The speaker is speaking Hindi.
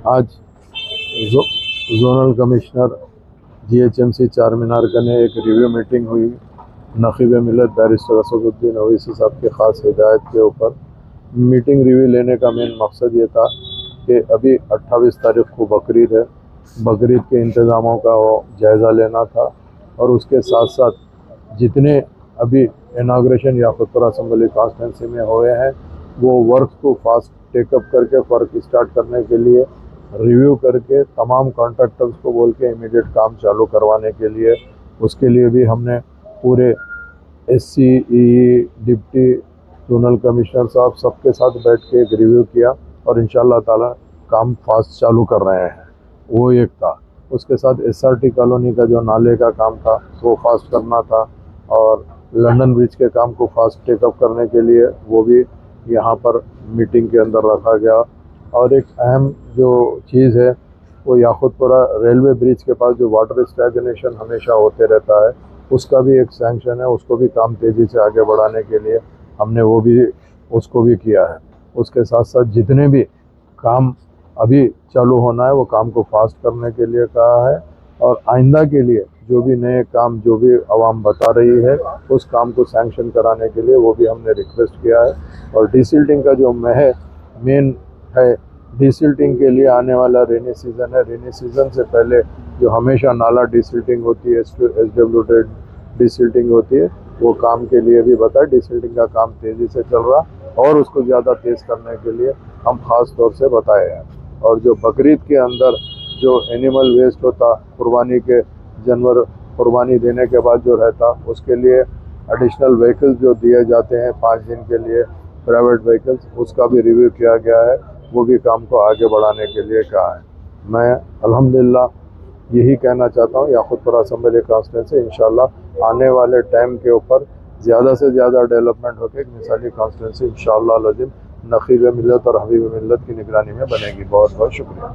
आज जोनल कमिश्नर GHMC चारमीनार का ने एक रिव्यू मीटिंग हुई। नक़ीब मिल्लत बैरिस्टर असदुद्दीन ओवैसी साहब के ख़ास हिदायत के ऊपर मीटिंग रिव्यू लेने का मेन मकसद ये था कि अभी 28 तारीख को बकरीद है, बकरीद के इंतज़ामों का वो जायज़ा लेना था और उसके साथ साथ जितने अभी इनाग्रेशन याकुतपुरा असम्बली कॉन्स्टिट्यूंसी में हुए हैं वो वर्क को फास्ट टेकअप करके वर्क स्टार्ट करने के लिए रिव्यू करके तमाम कॉन्ट्रैक्टर्स को बोल के इमीडिएट काम चालू करवाने के लिए, उसके लिए भी हमने पूरे SC, EE, deputy zonal commissioner साहब सबके साथ बैठ के एक रिव्यू किया और इंशाअल्लाह ताला काम फास्ट चालू कर रहे हैं। वो एक था। उसके साथ SRT कॉलोनी का जो नाले का काम था वो फास्ट करना था और लंदन ब्रिज के काम को फास्ट टेकअप करने के लिए वो भी यहाँ पर मीटिंग के अंदर रखा गया। और एक अहम जो चीज़ है वो याकुतपुरा रेलवे ब्रिज के पास जो वाटर स्टैग्नेशन हमेशा होते रहता है, उसका भी एक सैंक्शन है, उसको भी काम तेज़ी से आगे बढ़ाने के लिए हमने वो भी उसको भी किया है। उसके साथ साथ जितने भी काम अभी चालू होना है वो काम को फास्ट करने के लिए कहा है और आइंदा के लिए जो भी नए काम जो भी आवाम बता रही है उस काम को सैंक्शन कराने के लिए वो भी हमने रिक्वेस्ट किया है। और डिसिल्टिंग का जो मेन है, डिसिल्टिंग के लिए आने वाला रेनी सीज़न है, रेनी सीज़न से पहले जो हमेशा नाला डिसिल्टिंग होती है, SWD डिसिल्टिंग होती है, वो काम के लिए भी बताया। डिसिल्टिंग का काम तेज़ी से चल रहा और उसको ज़्यादा तेज़ करने के लिए हम ख़ास तौर से बताए हैं। और जो बकरीद के अंदर जो एनिमल वेस्ट होता, कुर्बानी के जानवर कुर्बानी देने के बाद जो रहता, उसके लिए एडिशनल व्हीकल्स जो दिए जाते हैं 5 दिन के लिए, प्राइवेट व्हीकल्स, उसका भी रिव्यू किया गया है, वो भी काम को आगे बढ़ाने के लिए कहा है। मैं अल्हम्दुलिल्लाह यही कहना चाहता हूँ, याकुतपुरा असम्बली कॉन्स्टिट्यूंसी इंशाअल्लाह आने वाले टाइम के ऊपर ज़्यादा से ज़्यादा डेवलपमेंट होकर एक मिसाली कॉन्स्टिट्यूंसी इंशाअल्लाह लज़ीम नक़ीब मिल्लत और हबीब मिल्लत की निगरानी में बनेगी। बहुत बहुत शुक्रिया।